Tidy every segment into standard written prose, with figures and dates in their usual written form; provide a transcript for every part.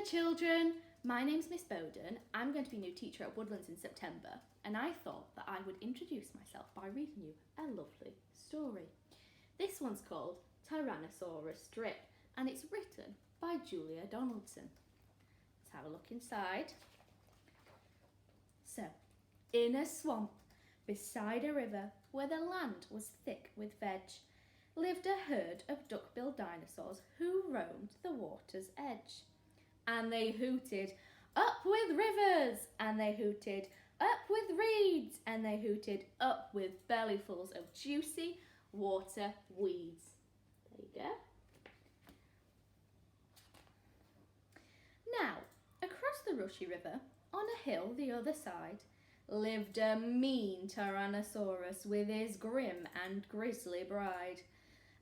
children, my name's Miss Bowden. I'm going to be new teacher at Woodlands in September, and I thought that I would introduce myself by reading you a lovely story. This one's called Tyrannosaurus Drip, and it's written by Julia Donaldson. Let's have a look inside. So, in a swamp beside a river where the land was thick with veg, lived a herd of duck-billed dinosaurs who roamed the water's edge. And they hooted, "Up with rivers!" And they hooted, "Up with reeds!" And they hooted, "Up with bellyfuls of juicy water weeds." There you go. Now, across the rushy river, on a hill the other side, lived a mean Tyrannosaurus with his grim and grisly bride.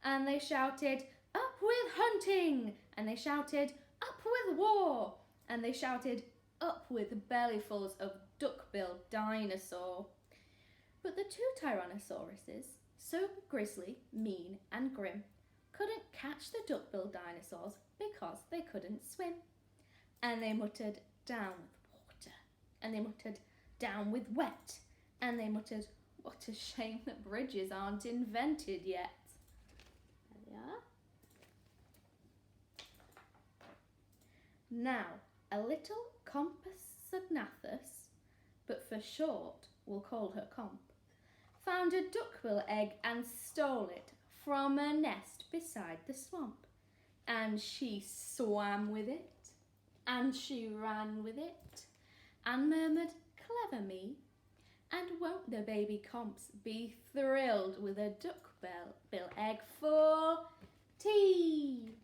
And they shouted, "Up with hunting!" And they shouted, "Up with war!" And they shouted, "Up with bellyfuls of duck-billed dinosaur." But the two Tyrannosauruses, so grisly, mean and grim, couldn't catch the duck-billed dinosaurs because they couldn't swim. And they muttered, "Down with water." And they muttered, "Down with wet." And they muttered, "What a shame that bridges aren't invented yet." There they are. Now, a little Compsognathus, but for short we'll call her Comp, found a duckbill egg and stole it from a nest beside the swamp. And she swam with it, and she ran with it, and murmured, "Clever me." And won't the baby Comps be thrilled with a duckbill egg for tea?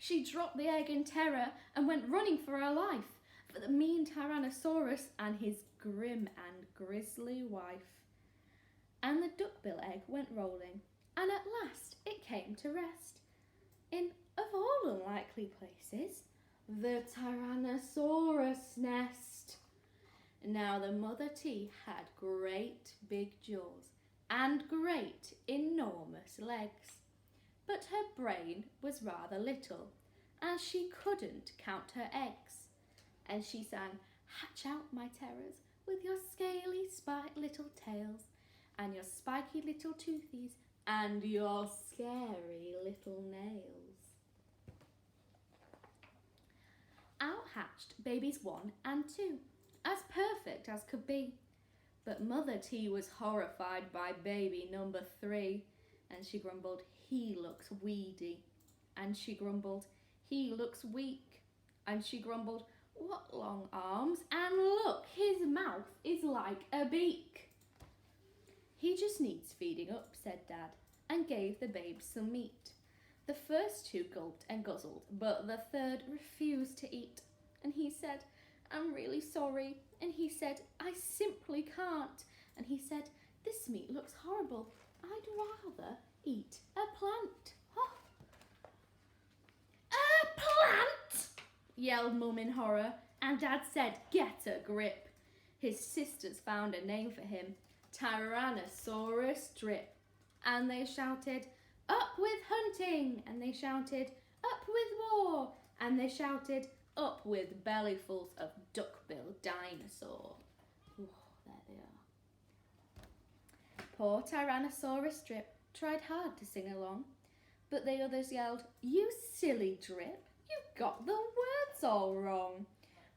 She dropped the egg in terror and went running for her life, for the mean Tyrannosaurus and his grim and grisly wife. And the duckbill egg went rolling, and at last it came to rest in, of all unlikely places, the Tyrannosaurus nest. Now the mother T had great big jaws and great enormous legs, but her brain was rather little, as she couldn't count her eggs. And she sang, "Hatch out, my terrors, with your scaly little tails, and your spiky little toothies, and your scary little nails." Out hatched babies 1 and 2, as perfect as could be. But Mother T was horrified by baby number 3, and she grumbled, "He looks weedy." And she grumbled, "He looks weak." And she grumbled, "What long arms, and look, his mouth is like a beak." "He just needs feeding up," said Dad, and gave the babes some meat. The first 2 gulped and guzzled, but the third refused to eat. And he said, "I'm really sorry." And he said, "I simply can't." And he said, "This meat looks horrible. I'd rather eat a plant." Oh. "A plant!" yelled Mum in horror, and Dad said, "Get a grip." His sisters found a name for him, Tyrannosaurus Drip, and they shouted, "Up with hunting!" And they shouted, "Up with war!" And they shouted, "Up with bellyfuls of duck-billed dinosaur." Oh, there they are. Poor Tyrannosaurus Drip tried hard to sing along, but the others yelled, "You silly Drip, you've got the words all wrong."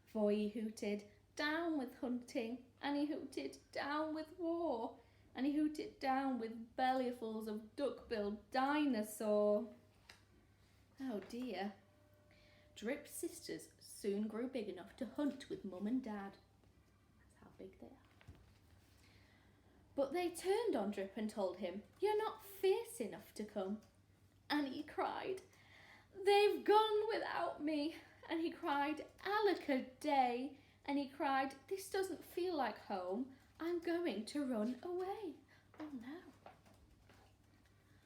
For he hooted, "Down with hunting," and he hooted, "Down with war," and he hooted, "Down with bellyfuls of duck-billed dinosaur." Oh dear. Drip's sisters soon grew big enough to hunt with Mum and Dad. That's how big they are. But they turned on Drip and told him, "You're not fierce enough to come." And he cried, "They've gone without me." And he cried, "Alaka-day." And he cried, "This doesn't feel like home. I'm going to run away." Oh no.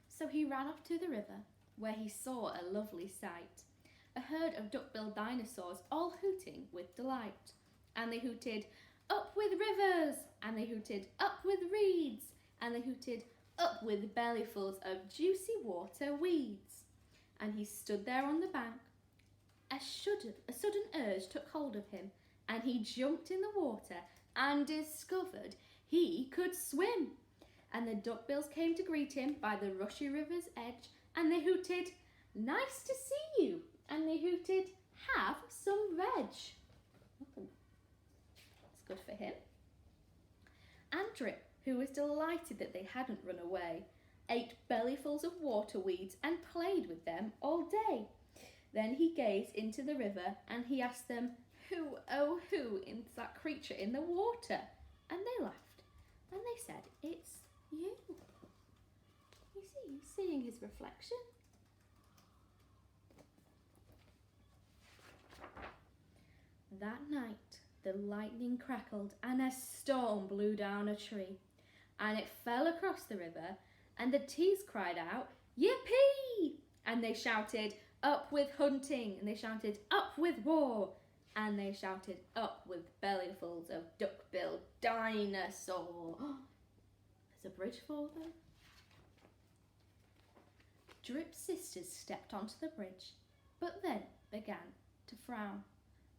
So he ran off to the river, where he saw a lovely sight. A herd of duck-billed dinosaurs all hooting with delight. And they hooted, "Up with rivers!" And they hooted, "Up with reeds!" And they hooted, "Up with bellyfuls of juicy water weeds!" And he stood there on the bank, A sudden urge took hold of him, and he jumped in the water and discovered he could swim. And the duckbills came to greet him by the rushy river's edge, and they hooted, "Nice to see you," and they hooted, "Have some veg." Ooh, that's good for him. And Drip, who was delighted that they hadn't run away, ate bellyfuls of water weeds and played with them all day. Then he gazed into the river and he asked them, "Who, oh who is that creature in the water?" And they laughed and they said, "It's you." You see, he's seeing his reflection. That night the lightning crackled and a storm blew down a tree, and it fell across the river, and the tees cried out, "Yippee!" And they shouted, "Up with hunting!" And they shouted, "Up with war!" And they shouted, "Up with bellyfuls of duck-billed dinosaur!" There's a bridge for them. Drip's sisters stepped onto the bridge, but then began to frown,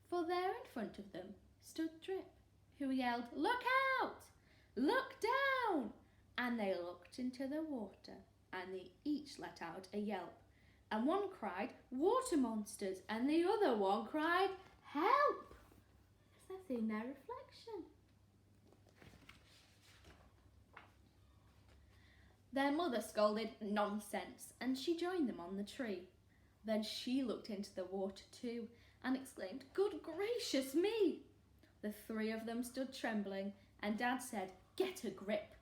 for there in front of them stood Drip, who yelled, "Look out! Look down!" And they looked into the water, and they each let out a yelp. And one cried, "Water monsters!" And the other one cried, "Help!" Because they've seen their reflection. Their mother scolded, "Nonsense!" and she joined them on the tree. Then she looked into the water too and exclaimed, "Good gracious me!" The three of them stood trembling, and Dad said, "Get a grip.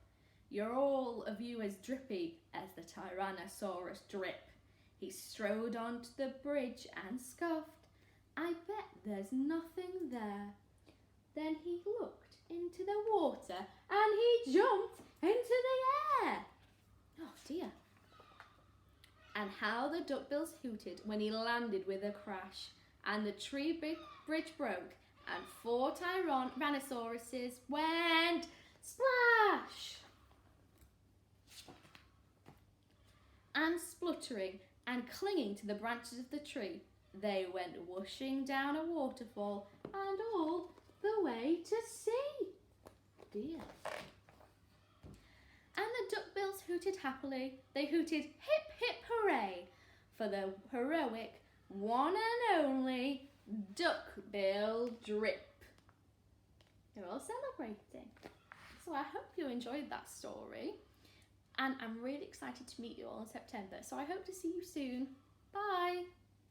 You're all of you as drippy as the Tyrannosaurus Drip." He strode onto the bridge and scoffed, "I bet there's nothing there." Then he looked into the water and he jumped into the air. Oh dear. And how the duckbills hooted when he landed with a crash, and the tree bridge broke, and 4 Tyrannosauruses went splash! And spluttering and clinging to the branches of the tree, they went whooshing down a waterfall and all the way to sea. Dear. And the duckbills hooted happily. They hooted, "Hip, hip, hooray!" for the heroic, one and only duckbill Drip. They're all celebrating. So I hope you enjoyed that story. And I'm really excited to meet you all in September. So I hope to see you soon. Bye.